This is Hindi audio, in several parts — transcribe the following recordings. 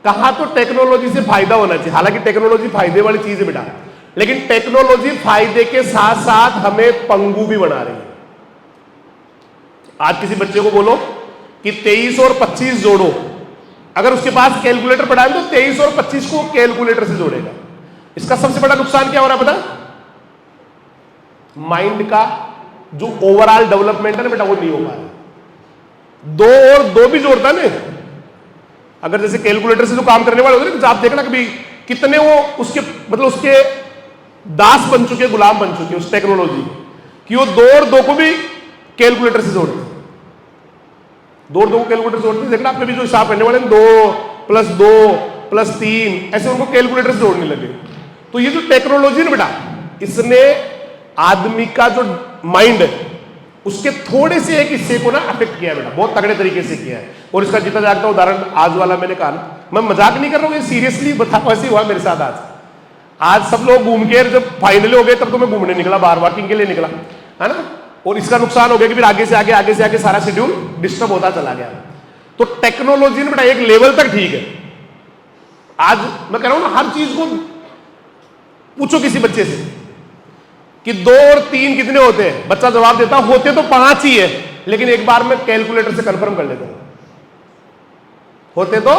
कहा तो टेक्नोलॉजी से फायदा होना चाहिए, हालांकि टेक्नोलॉजी फायदे वाली चीज है बेटा, लेकिन टेक्नोलॉजी फायदे के साथ साथ हमें पंगु भी बना रही है। आज किसी बच्चे को बोलो कि 23 और 25 जोड़ो, अगर उसके पास कैलकुलेटर पड़ा है तो 23 और 25 को कैलकुलेटर से जोड़ेगा। इसका सबसे बड़ा नुकसान क्या हो रहा है पता? माइंड का जो ओवरऑल डेवलपमेंट है ना बेटा, वो नहीं हो पा रहा। 2 और 2 भी जोड़ता है ना, अगर जैसे कैलकुलेटर से जो काम करने वाले होते हैं, आप देखना कभी कितने वो उसके मतलब उसके दास बन चुके, गुलाम बन चुके उस टेक्नोलॉजी कि वो 2 और 2 को भी कैलकुलेटर से जोड़ते हैं। 2 और 2 को कैलकुलेटर से जोड़ते हैं। देखना आपने भी जो हिसाब करने वाले 2 + 2 + 3 ऐसे उनको कैलकुलेटर से जोड़ने लगे। तो ये जो टेक्नोलॉजी है बेटा, इसने आदमी का जो माइंड है उसके थोड़े से एक हिस्से को ना अफेक्ट किया है बेटा, बहुत तगड़े तरीके से किया है। और इसका जितना जागता उदाहरण आज वाला मैंने कहा ना, मैं मजाक नहीं कर रहा हूँ, सीरियसली बताओ, ऐसे हुआ मेरे साथ आज सब लोग घूम के जब फाइनली हो गए तब तो मैं घूमने निकला, बाहर वॉकिंग के लिए निकला, है ना। और इसका नुकसान हो गया कि फिर आगे से आगे सारा शेड्यूल डिस्टर्ब होता चला गया। तो टेक्नोलॉजी ने बेटा एक लेवल तक ठीक है। आज मैं कह रहा हूं ना, हर चीज को पूछो किसी बच्चे से कि 2 और 3 कितने होते हैं, बच्चा जवाब देता होते तो 5 ही है, लेकिन एक बार मैं कैलकुलेटर से कंफर्म कर लेता हूं, होते तो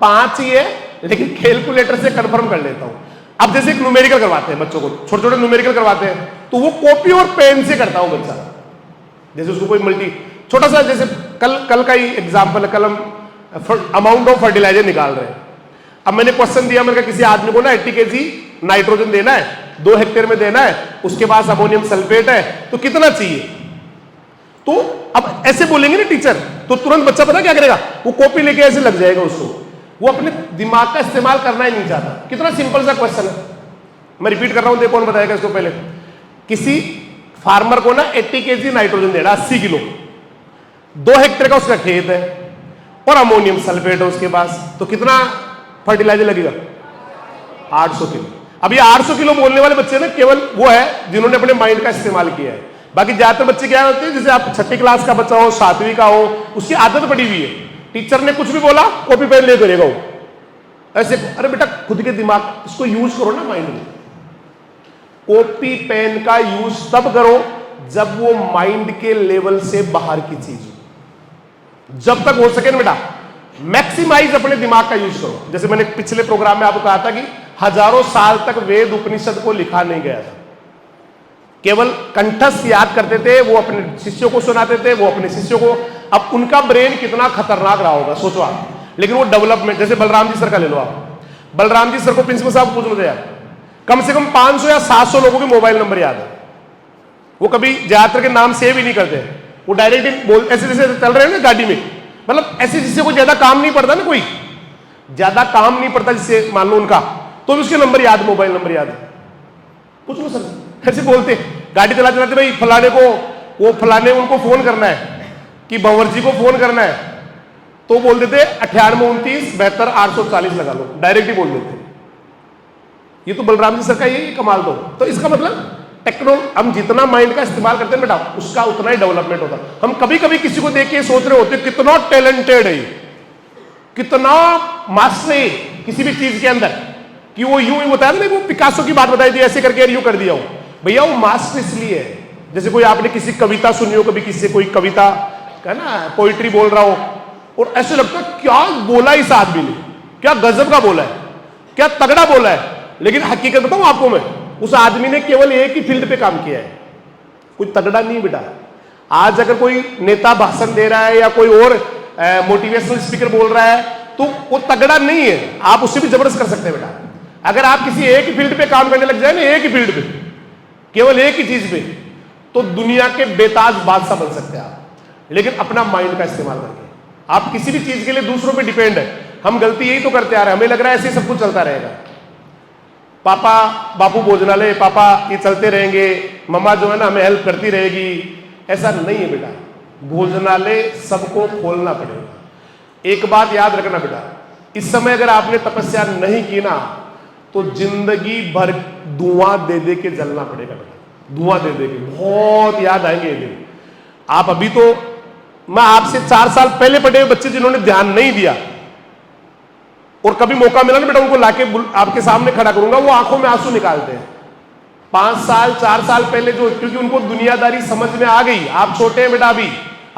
5 ही है, लेकिन कैलकुलेटर से कंफर्म कर लेता हूं। अब जैसे एक न्यूमेरिकल करवाते हैं बच्चों को, छोटे छोटे न्यूमेरिकल करवाते हैं, तो वो कॉपी और पेन से करता हूं बच्चा। जैसे उसको कोई मल्टी छोटा सा, जैसे कल का ही एग्जाम्पल है, कल हम अमाउंट ऑफ फर्टिलाइजर निकाल रहे हैं। अब मैंने क्वेश्चन दिया, मैंने कहा किसी आदमी को ना 80 kg नाइट्रोजन देना है, 2 हेक्टेयर में देना है, उसके पास अमोनियम सल्फेट है, तो कितना चाहिए। तो अब ऐसे बोलेंगे ना टीचर, तो तुरंत बच्चा पता क्या करेगा, वो कॉपी लेके ऐसे लग जाएगा उसको, वो अपने दिमाग का इस्तेमाल करना ही नहीं चाहता। कितना सिंपल सा क्वेश्चन है, मैं रिपीट कर रहा हूं, देखो कौन बताएगा इसको। पहले किसी फार्मर को ना 80 kg नाइट्रोजन देना, 80 किलो, 2 हेक्टेयर का उसका खेत है और अमोनियम सल्फेट है उसके पास, तो कितना फर्टिलाइजर लगेगा? 800 किलो। अब ये 800 किलो बोलने वाले बच्चे ना केवल वो है जिन्होंने अपने माइंड का इस्तेमाल किया है। बाकी ज्यादातर बच्चे क्या होते हैं, जैसे आप 6ठी क्लास का बच्चा हो, 7वीं का हो, उसकी आदत पड़ी हुई है, टीचर ने कुछ भी बोला कॉपी पेन ले करेगा वो ऐसे। अरे बेटा खुद के दिमाग इसको यूज करो ना माइंड में। कॉपी पेन का यूज तब करो जब वो माइंड के लेवल से बाहर की चीज हो। जब तक हो सके ना बेटा, मैक्सिमाइज अपने दिमाग का यूज करो। जैसे मैंने पिछले प्रोग्राम में आपको कहा था कि हजारों साल तक वेद उपनिषद को लिखा नहीं गया था, केवल कंठस्थ याद करते थे, वो अपने शिष्यों को सुनाते थे, वो अपने शिष्यों को। अब उनका ब्रेन कितना खतरनाक रहा होगा सोचो आप। लेकिन वो डेवलपमेंट, जैसे बलराम जी सर का ले लो आप, बलराम जी सर को प्रिंसिपल साहब पूछ लो यार, कम से कम 500 या 700 लोगों के मोबाइल नंबर याद है। वो कभी ज्यादातर के नाम सेव ही नहीं करते, वो डायरेक्ट बोल, ऐसे जैसे चल रहे हैं ना गाड़ी में, मतलब ऐसे जिससे कोई ज्यादा काम नहीं पड़ता ना, कोई ज्यादा काम नहीं पड़ता जिससे मान लो उनका, तो भी उसके नंबर याद, मोबाइल नंबर याद है। पूछ लो सर, ऐसे बोलते गाड़ी चलाते चलाते, भाई फलाने को, वो फलाने उनको फोन करना है कि भंवर जी को फोन करना है, तो बोल देते 98 29 72 840 लगा लो, डायरेक्ट ही बोल देते। ये तो बलराम जी सर का यही कमाल। तो इसका मतलब हम जितना माइंड का इस्तेमाल करते हैं बेटा, उसका उतना ही डेवलपमेंट होता है। हम कभी कभी किसी को देख के सोच रहे होते कितना टैलेंटेड है, कितना मास्टर है किसी भी चीज के अंदर, कि वो यूं ही बताया ना, वो पिकासो की बात बताई थी, ऐसे करके यूं कर दिया हो। भैया वो मास्टर इसलिए है, जैसे कोई आपने किसी कविता सुनी हो, कभी किसी से कोई कविता का ना पोइट्री बोल रहा हो, और ऐसे लगता है क्या बोला इस आदमी ने, क्या गजब का बोला है, क्या तगड़ा बोला है। लेकिन हकीकत बताऊं आपको मैं, उस आदमी ने केवल एक ही फील्ड पे काम किया है, कोई तगड़ा नहीं बेटा। आज अगर कोई नेता भाषण दे रहा है या कोई और मोटिवेशनल स्पीकर बोल रहा है, तो वो तगड़ा नहीं है, आप उससे भी जबरदस्त कर सकते हैं बेटा। अगर आप किसी एक ही फील्ड पे काम करने लग जाए ना, एक ही फील्ड पे, केवल एक ही चीज पे, तो दुनिया के बेताज बादशाह बन सकते हैं आप। लेकिन अपना माइंड का इस्तेमाल करके आप किसी भी चीज के लिए दूसरों पे डिपेंड है। हम गलती यही तो करते आ रहे हैं, हमें लग रहा है ऐसे सब कुछ चलता रहेगा, पापा बापू भोजनालय, पापा ये चलते रहेंगे, मम्मा जो है ना हमें हेल्प करती रहेगी। ऐसा नहीं है बेटा, भोजनालय सबको खोलना पड़ेगा। एक बात याद रखना बेटा, इस समय अगर आपने तपस्या नहीं की ना, तो जिंदगी भर धुआं दे दे के जलना पड़ेगा बेटा, धुआं दे दे के। बहुत याद आएंगे ये दिन। आप अभी तो, मैं आपसे 4 साल पहले पढ़े हुए बच्चे जिन्होंने ध्यान नहीं दिया, और कभी मौका मिला ना बेटा उनको लाके आपके सामने खड़ा करूंगा, वो आंखों में आंसू निकालते हैं। 5 साल 4 साल पहले जो, क्योंकि उनको दुनियादारी समझ में आ गई। आप छोटे हैं बेटा, अभी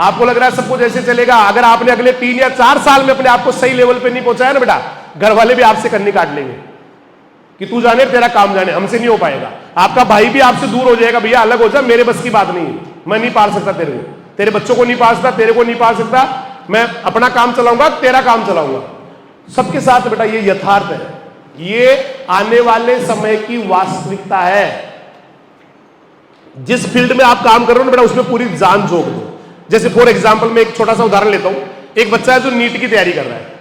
आपको लग रहा है सब कुछ ऐसे चलेगा। अगर आपने अगले 3 या 4 साल में अपने आप को सही लेवल पे नहीं पहुंचाया ना बेटा, घर वाले भी आपसे कन्नी काट लेंगे कि तू जाने तेरा काम जाने, हमसे नहीं हो पाएगा। आपका भाई भी आपसे दूर हो जाएगा, भैया अलग हो जा, मेरे बस की बात नहीं है, मैं नहीं पाल सकता तेरे को, तेरे बच्चों को नहीं पाल सकता, तेरे को नहीं पाल सकता, मैं अपना काम चलाऊंगा, तेरा काम चलाऊंगा। सबके साथ बेटा ये यथार्थ है, ये आने वाले समय की वास्तविकता है। जिस फील्ड में आप काम कर रहे हो ना बेटा, उसमें पूरी जान झोंक दो। जैसे फॉर एग्जांपल मैं एक छोटा सा उदाहरण लेता हूं। एक बच्चा है जो नीट की तैयारी कर रहा है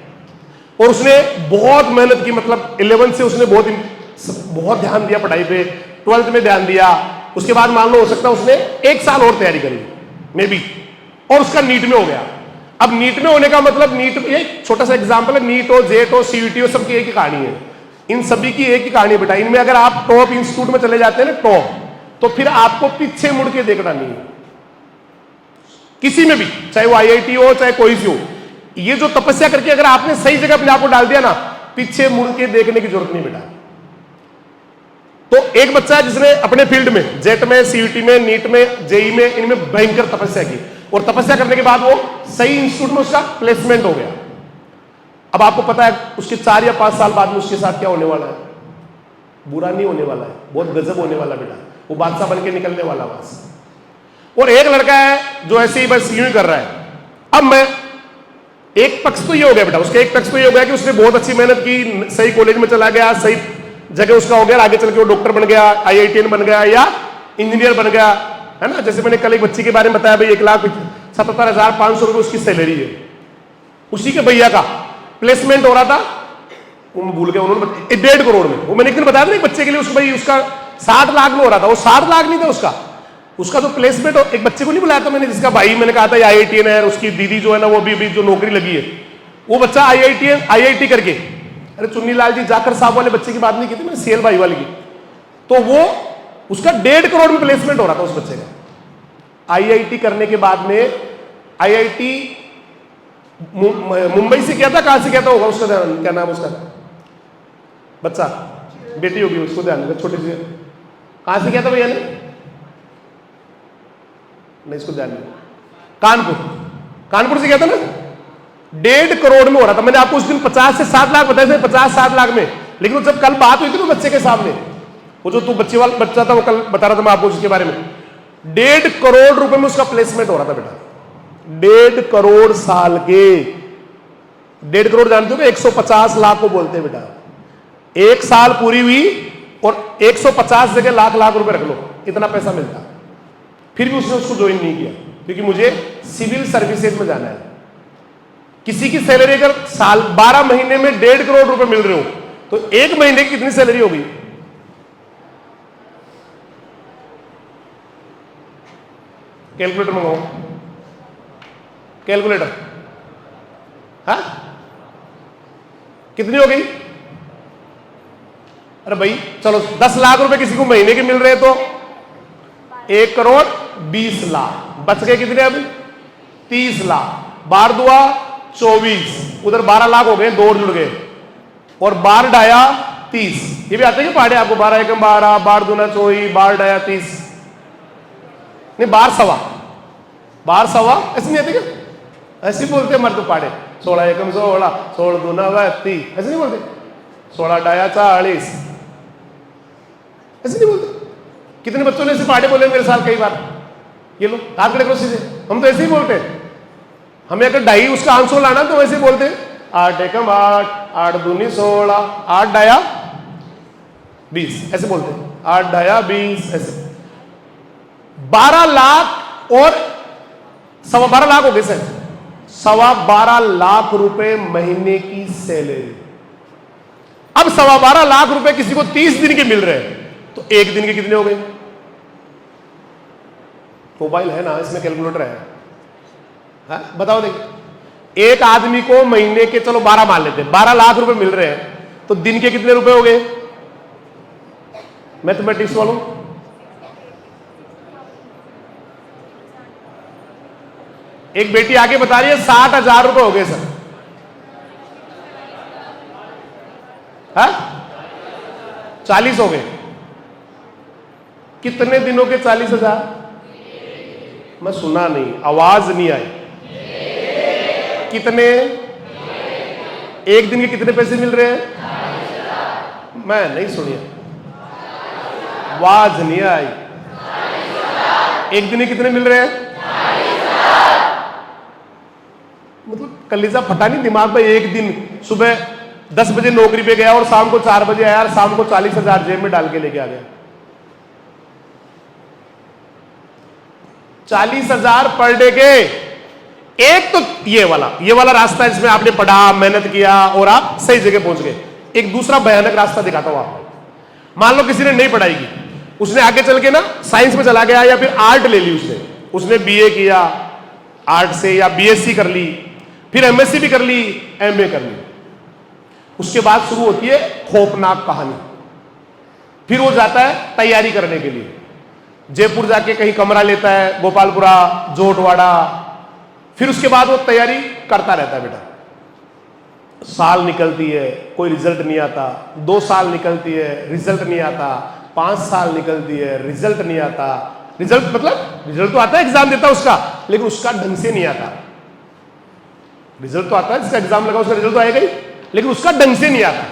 और उसने बहुत मेहनत की, मतलब 11 से उसने बहुत ध्यान दिया पढ़ाई पे, 12th में ध्यान दिया। उसके बाद मान लो हो सकता है उसने 1 साल और तैयारी करी मे बी, और उसका नीट में हो गया। अब नीट में होने का मतलब, नीट ये छोटा सा एग्जांपल है, नीट हो, जेट हो, सीयूटी हो, सबकी एक ही कहानी है। इन सभी की एक ही कहानी बेटा। इनमें अगर आप टॉप इंस्टीट्यूट में चले जाते हैं ना, टॉप, तो फिर आपको पीछे मुड़ के देखना नहीं है किसी में भी, चाहे वो आईआईटी हो चाहे कोई सी हो। ये जो तपस्या करके अगर आपने सही जगह अपने आप को डाल दिया ना, पीछे मुड़ के देखने की जरूरत नहीं बेटा। तो एक बच्चा है जिसने अपने फील्ड में, जेट में, सीयूटी में, नीट में, जेई में, इनमें भयंकर तपस्या की, और तपस्या करने के बाद वो सही इंस्टीट्यूट में उसका प्लेसमेंट हो गया। अब आपको पता है उसके 4 या 5 साल बाद में उसके साथ क्या होने वाला है? बुरा नहीं होने वाला है, बहुत गजब होने वाला बेटा। वो बादशाह बन के निकलने वाला बस। और एक लड़का है जो ऐसे ही बस यूं ही कर रहा है। अब मैं, एक पक्ष तो ये हो गया बेटा, उसका एक पक्ष तो ये हो गया कि उसने बहुत अच्छी मेहनत की, सही कॉलेज में चला गया, सही जगह उसका हो गया, आगे चल के वो डॉक्टर बन गया, आईआईटीएन बन गया या इंजीनियर बन गया, है ना। जैसे मैंने कल एक बच्चे के बारे में बताया, भाई 1,77,500 रुपए उसकी सैलरी है। उसी के भैया का प्लेसमेंट हो रहा था, वो भूल गया उन्होंने, 1.5 करोड़ में। वो मैंने एक दिन बताया था ना, एक बच्चे के लिए उसका भाई उसका 60 लाख में हो रहा था। वो 60 लाख नहीं था उसका जो प्लेसमेंट हो, एक बच्चे को नहीं बुलाया था मैंने, जिसका भाई मैंने कहा था आईआईटीएन है, उसकी दीदी जो है ना वो भी जो नौकरी लगी है, वो बच्चा आईआईटी करके, अरे चुन्नी लाल जी जाकर साहब वाले बच्चे की बात नहीं की थी मैंने, सेल भाई वाले की, तो वो उसका 1.5 करोड़ में प्लेसमेंट हो रहा था उस बच्चे का। आईआईटी करने के बाद में, आईआईटी मुंबई से किया था, कहां से किया था होगा उसका ध्यान, क्या नाम उसका बच्चा, बेटी होगी उसको ध्यान, छोटी सी, कहां से किया था भैया ने, नहीं इसको ध्यान नहीं, कानपुर से किया था ना। 1.5 करोड़ में हो रहा था। मैंने आपको उस दिन 50 से 60 लाख बताए थे, 50-60 लाख में। लेकिन जब कल बात हुई थी ना बच्चे के सामने, वो जो तू बच्चे वाला बच्चा था, वो कल बता रहा था मैं आपको उसके बारे में, 1.5 करोड़ रुपए में उसका प्लेसमेंट हो रहा था बेटा। 1.5 करोड़ साल के, 1.5 करोड़ जानते हो 150 लाख को बोलते हैं बेटा। 1 साल पूरी हुई और 150 जगह लाख रुपए रख लो, इतना पैसा मिलता। फिर भी उसने उसको ज्वाइन नहीं किया, क्योंकि मुझे सिविल सर्विसेज में जाना है। किसी की सैलरी अगर साल 12 महीने में 1.5 करोड़ रुपए मिल रहे हो, तो 1 महीने की कितनी सैलरी होगी? कैलकुलेटर मंगाओ, कैलकुलेटर, हाँ कितनी हो गई? अरे भाई चलो 10 लाख रुपए किसी को महीने के मिल रहे हैं, तो 1 करोड़ 20 लाख, बच गए कितने अब? 30 लाख। बार दुआ 24, उधर 12 लाख हो गए, 2 और जुड़ गए, और बार डाया 30। ये भी आते हैं कि पहाड़े आपको? 12 एकम 12, बार दूना 24, बार डाया 30, नहीं बार सवा, ऐसे नहीं आते क्या? ऐसे ही बोलते हैं मर्द पहाड़े, 16 एकम 16, 16 दूना 30, ऐसे नहीं बोलते? 16 डाया 40, ऐसे नहीं बोलते? कितने बच्चों ने ऐसे पहाड़े बोले मेरे साथ कई बार? ये लो हाथ खड़े करो सीधे, हम तो ऐसे ही बोलते हैं। हमें अगर डाई उसका आंसर लाना तो वैसे बोलते हैं, 8 एकम 8, 8 दूनी 16, 8 डाया 20, ऐसे बोलते हैं, 8 डाया 20, ऐसे। 12 लाख और 12.25 लाख हो गए सर, 12.25 लाख रुपए महीने की सैलरी। अब 12.25 लाख रुपए किसी को 30 दिन के मिल रहे हैं, तो एक दिन के कितने हो गए? मोबाइल है ना, इसमें कैलकुलेटर है, हाँ? बताओ देखिए, एक आदमी को महीने के, चलो 12 मान लेते हैं, 12 लाख रुपए मिल रहे हैं, तो दिन के कितने रुपए हो गए? मैथमेटिक्स वालों, एक बेटी आगे बता रही है 60,000 रुपए हो गए सर। हाँ 40 हो गए। कितने दिनों के 40,000? मैं सुना नहीं, आवाज नहीं आई। कितने? एक दिन के कितने पैसे मिल रहे हैं? मैं नहीं सुनी, आवाज नहीं आई। एक दिन के कितने मिल रहे हैं? मतलब कलेजा फटा नहीं दिमाग में। एक दिन सुबह 10 बजे नौकरी पे गया और शाम को 4 बजे आया और शाम को 40,000 जेब में डाल के लेके आ गया। 40,000 पर डे के। एक तो ये वाला रास्ता है जिसमें आपने पढ़ा, मेहनत किया और आप सही जगह पहुंच गए। एक दूसरा भयानक रास्ता दिखाता हूं आपको। मान लो किसी ने नहीं पढ़ाई की, उसने आगे चल के ना साइंस में चला गया या फिर आर्ट ले ली, उसने बीए किया आर्ट से या बीएससी कर ली, फिर एमएससी भी कर ली, एमए कर ली। उसके बाद शुरू होती है खौफनाक कहानी। फिर वो जाता है तैयारी करने के लिए, जयपुर जाके कहीं कमरा लेता है, गोपालपुरा, जोटवाड़ा। फिर उसके बाद वो तैयारी करता रहता है बेटा। साल निकलती है, कोई रिजल्ट नहीं आता। 2 साल निकलती है, रिजल्ट नहीं आता। 5 साल निकलती है, रिजल्ट नहीं आता। रिजल्ट मतलब रिजल्ट तो आता है, एग्जाम देता है उसका, लेकिन उसका ढंग से नहीं आता। रिजल्ट तो आता है, जिसका एग्जाम लगा उसका रिजल्ट तो आएगा ही, लेकिन उसका ढंग से नहीं आता।